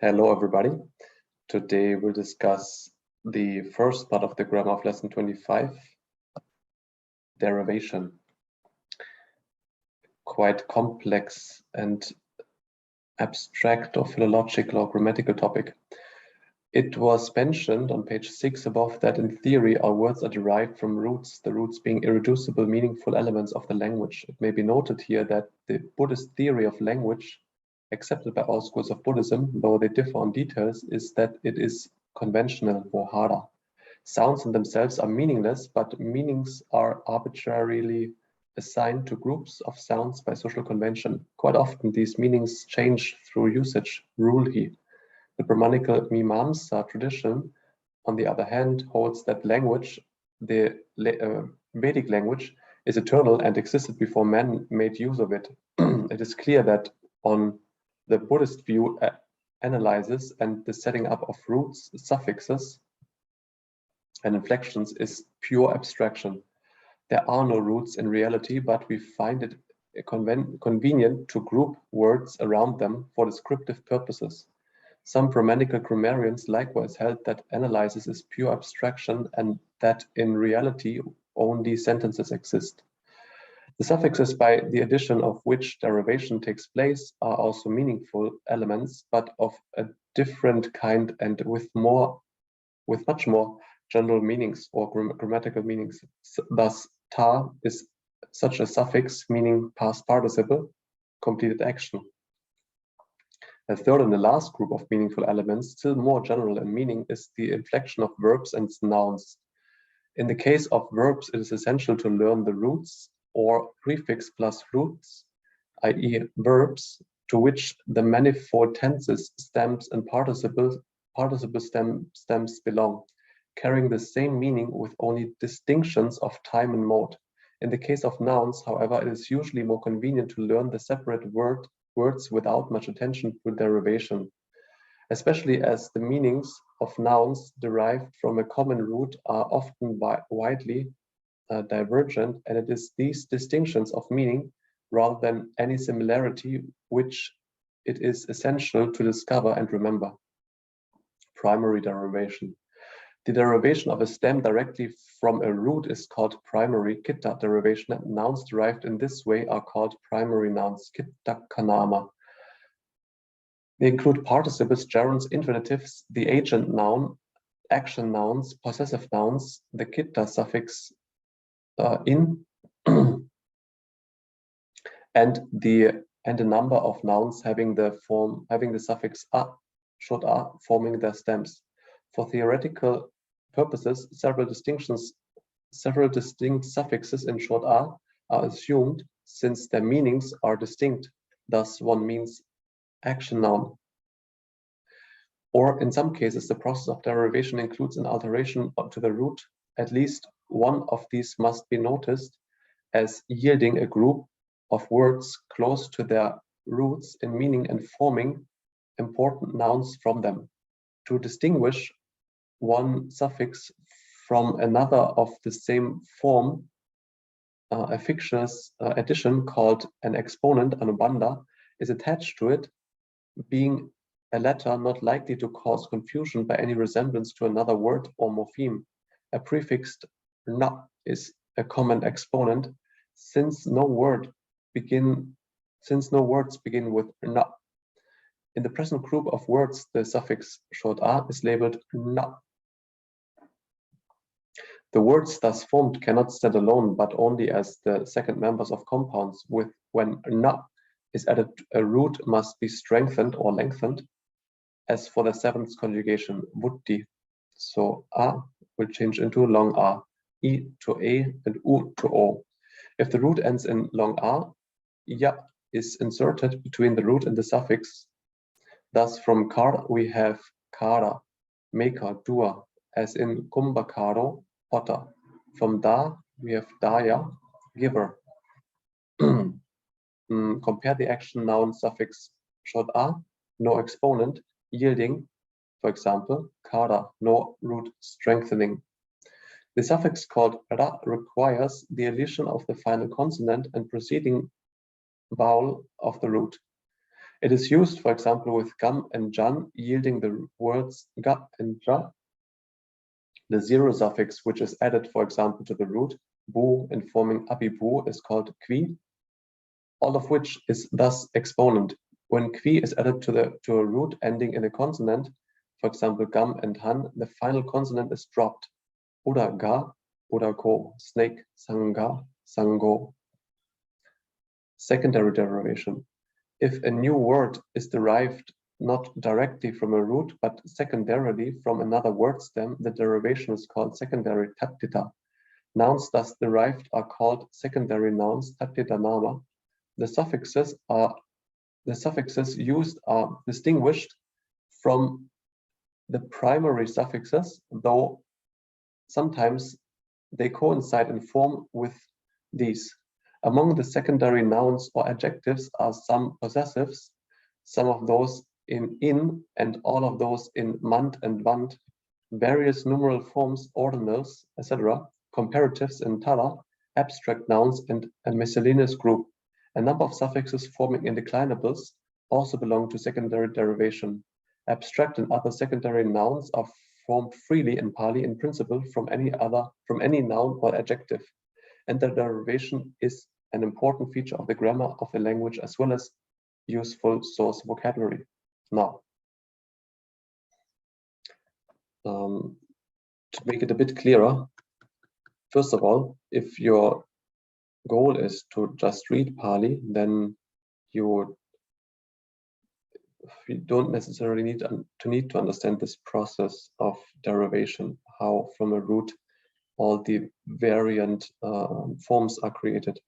Hello, everybody. Today we'll discuss the first part of the grammar of lesson 25, derivation. Quite complex and abstract or philological or grammatical topic. It was mentioned on page 6 above that in theory our words are derived from roots, the roots being irreducible, meaningful elements of the language. It may be noted here that the Buddhist theory of language, accepted by all schools of Buddhism, though they differ on details, is that it is conventional, Vohara. Sounds in themselves are meaningless, but meanings are arbitrarily assigned to groups of sounds by social convention. Quite often these meanings change through usage, rule he. The Brahmanical Mimamsa tradition, on the other hand, holds that language, the Vedic language, is eternal and existed before man made use of it. It is clear that on the Buddhist view, analysis and the setting up of roots, suffixes, and inflections is pure abstraction. There are no roots in reality, but we find it convenient to group words around them for descriptive purposes. Some Brahmanical grammarians likewise held that analysis is pure abstraction and that in reality only sentences exist. The suffixes by the addition of which derivation takes place are also meaningful elements, but of a different kind and with much more general meanings or grammatical meanings. Thus, ta is such a suffix meaning past participle, completed action. A third and the last group of meaningful elements, still more general in meaning, is the inflection of verbs and nouns. In the case of verbs, it is essential to learn the roots or prefix plus roots, i.e. verbs, to which the manifold tenses, stems, and participle stems belong, carrying the same meaning with only distinctions of time and mode. In the case of nouns, however, it is usually more convenient to learn the separate words without much attention to derivation, especially as the meanings of nouns derived from a common root are often widely divergent, and it is these distinctions of meaning rather than any similarity which it is essential to discover and remember. Primary derivation. The derivation of a stem directly from a root is called primary kitta derivation, and nouns derived in this way are called primary nouns, kitta kanama. They include participles, gerunds, infinitives, the agent noun, action nouns, possessive nouns, the kitta suffix in, and a number of nouns having the suffix a, short a, forming their stems. For theoretical purposes, several distinct suffixes in short a are assumed since their meanings are distinct. Thus, one means action noun. Or in some cases, the process of derivation includes an alteration to the root. At least one of these must be noticed as yielding a group of words close to their roots in meaning and forming important nouns from them. To distinguish one suffix from another of the same form, a fictitious addition called an exponent, anubandha, is attached to it, being a letter not likely to cause confusion by any resemblance to another word or morpheme. A prefixed na is a common exponent since no words begin with na. In the present group of words, the suffix short a is labeled na. The words thus formed cannot stand alone, but only as the second members of compounds. When na is added, a root must be strengthened or lengthened, as for the seventh conjugation, vutti. So a will change into long a, I to a, and u to o. If the root ends in long a, ya is inserted between the root and the suffix. Thus from kar we have kara, maker, doer, as in kumbhakaro, potter. From da we have daya, giver. Compare the action noun suffix short a, no exponent, yielding, for example, kara, no root strengthening. The suffix called ra requires the addition of the final consonant and preceding vowel of the root. It is used, for example, with gam and jan, yielding the words ga and ja. The zero suffix, which is added, for example, to the root bu and forming abibu, is called qui, all of which is thus exponent. When qui is added to a root ending in a consonant, for example, gam and han, the final consonant is dropped. Oder ga, oder ko, snake, sanga, sango. Secondary derivation. If a new word is derived not directly from a root, but secondarily from another word stem, the derivation is called secondary tattita. Nouns thus derived are called secondary nouns, tattita nama. The suffixes used are distinguished from the primary suffixes, though sometimes they coincide in form with these. Among the secondary nouns or adjectives are some possessives, some of those in and all of those in mand and wand, various numeral forms, ordinals, etc., comparatives in tala, abstract nouns, and a miscellaneous group. A number of suffixes forming indeclinables also belong to secondary derivation. Abstract and other secondary nouns are formed freely in Pali in principle from any noun or adjective, and their derivation is an important feature of the grammar of the language as well as useful source vocabulary. Now, to make it a bit clearer, first of all, if your goal is to just read Pali, then you don't necessarily need to understand this process of derivation, how from a root all the variant forms are created.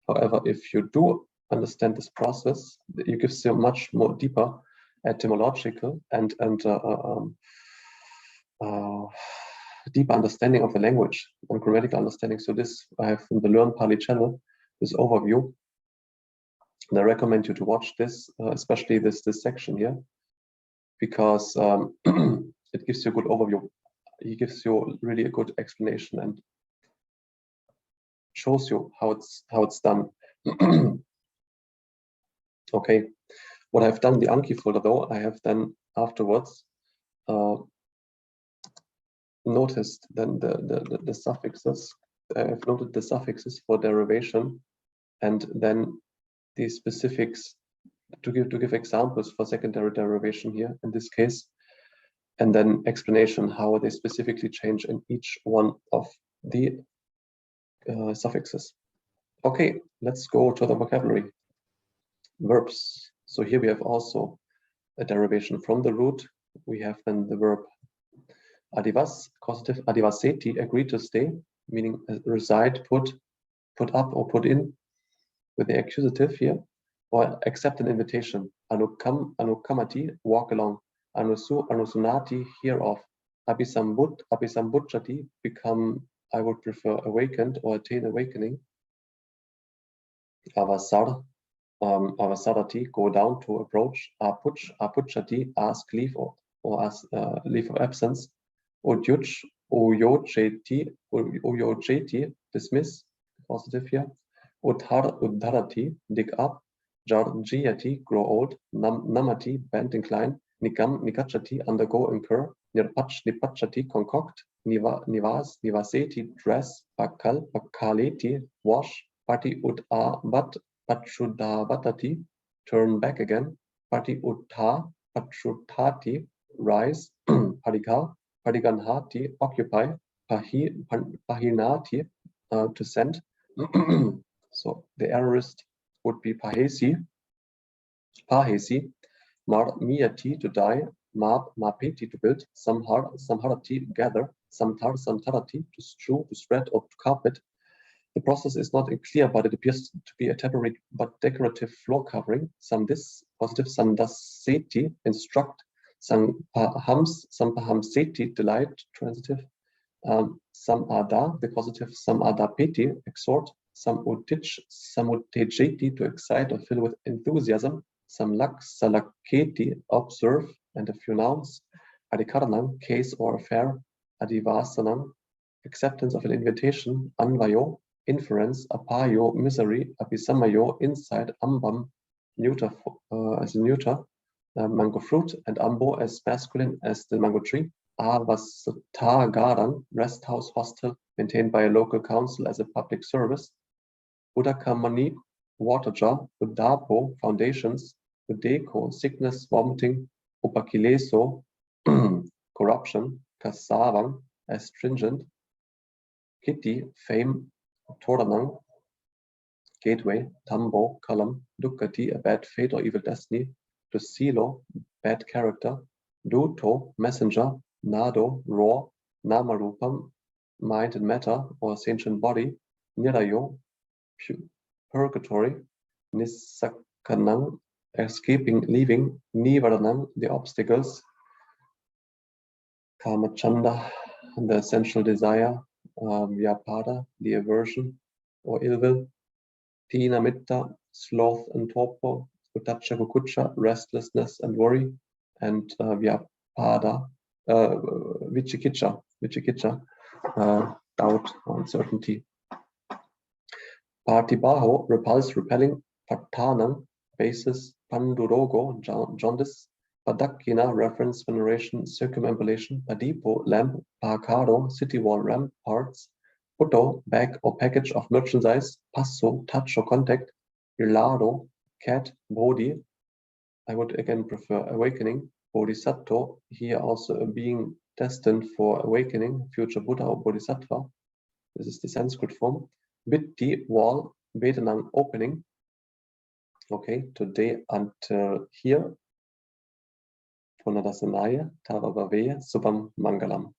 However, if you do understand this process, it gives you much more deeper etymological and deeper understanding of the language and grammatical understanding. So this I have from the Learn Pali channel, this overview. And I recommend you to watch this, especially this section here, because it gives you a good overview. He gives you really a good explanation and shows you how it's done. Okay, what I've done in the Anki folder though, I have then afterwards noticed then the suffixes. I've noted the suffixes for derivation, and then the specifics to give examples for secondary derivation here in this case, and then explanation how they specifically change in each one of the suffixes. Okay, let's go to the vocabulary. Verbs. So here we have also a derivation from the root. We have then the verb adivas, causative adivaseti, agree to stay, meaning reside, put up or put in with the accusative here, or accept an invitation. Anukamati, walk along. Anusunati, hear of. Abhisambutchati, become, I would prefer, awakened or attain awakening. Avasarati, go down to approach. Apuchati, ask leave or ask leave of absence. Uyojeti, dismiss, positive here. Udharati, dig up. Jarjiyati, grow old. Namati, bend, incline. Nikachati, undergo, incur. Nipachati, concoct. Nivaseti, dress. Bakaleti, wash. Pati but Pachudhavatati, turn back again. Pati Pachutati, rise. Padiganhati, occupy. Pahinati, to send. So the aorist would be Pahesi, Miyati, to die. Mapeti, to build. Samharati, gather. Samtarati, to strew, to spread, or to carpet. The process is not clear, but it appears to be a temporary but decorative floor covering. Some this, positive, some daseti, instruct. Some pahamseti, delight, transitive. Some ada, the positive, some adapeti, exhort. Some utejeti, to excite or fill with enthusiasm. Some salaketi, observe, and a few nouns. Adikaranam, case or affair. Adivasanam, acceptance of an invitation. Anvayo, inference. Apayo, misery. Abhisamayo, insight. Ambam, neuter as a neuter, mango fruit, and ambo as masculine as the mango tree. Avastagaran, rest house hostel maintained by a local council as a public service. Udakamani, water jar. Udapo, foundations. Udeko, sickness, vomiting. Upakileso, corruption. Kasavang, astringent. Kitty, fame. Toranang, gateway. Tambo, column. Dukkati, a bad fate or evil destiny. Dusilo, bad character. Duto, messenger. Nado, raw. Namarupam, mind and matter or sentient body. Nirayo, purgatory. Nisakanang, escaping, leaving. Nivaranang, the obstacles. Kamachanda, the essential desire. Vyapada, the aversion or ill will. Tinamitta, sloth and torpor. Utacha kukucha, restlessness and worry. And Vyapada, Vichikicha, doubt or uncertainty. Partibaho, repulse, repelling. Patanam, basis. Pandurogo, jaundice. Padakina, reference, veneration, circumambulation. Padipo, lamp. Parcado, city wall, ramparts. Putto, bag or package of merchandise. Passo, touch or contact. Ilado, cat. Bodhi, I would again prefer awakening. Bodhisattva, here also a being destined for awakening, future Buddha or Bodhisattva. This is the Sanskrit form. Vitti, wall. Vedanang, opening. Okay, today until here. Punadasanaya, Taravaveya, Subham Mangalam.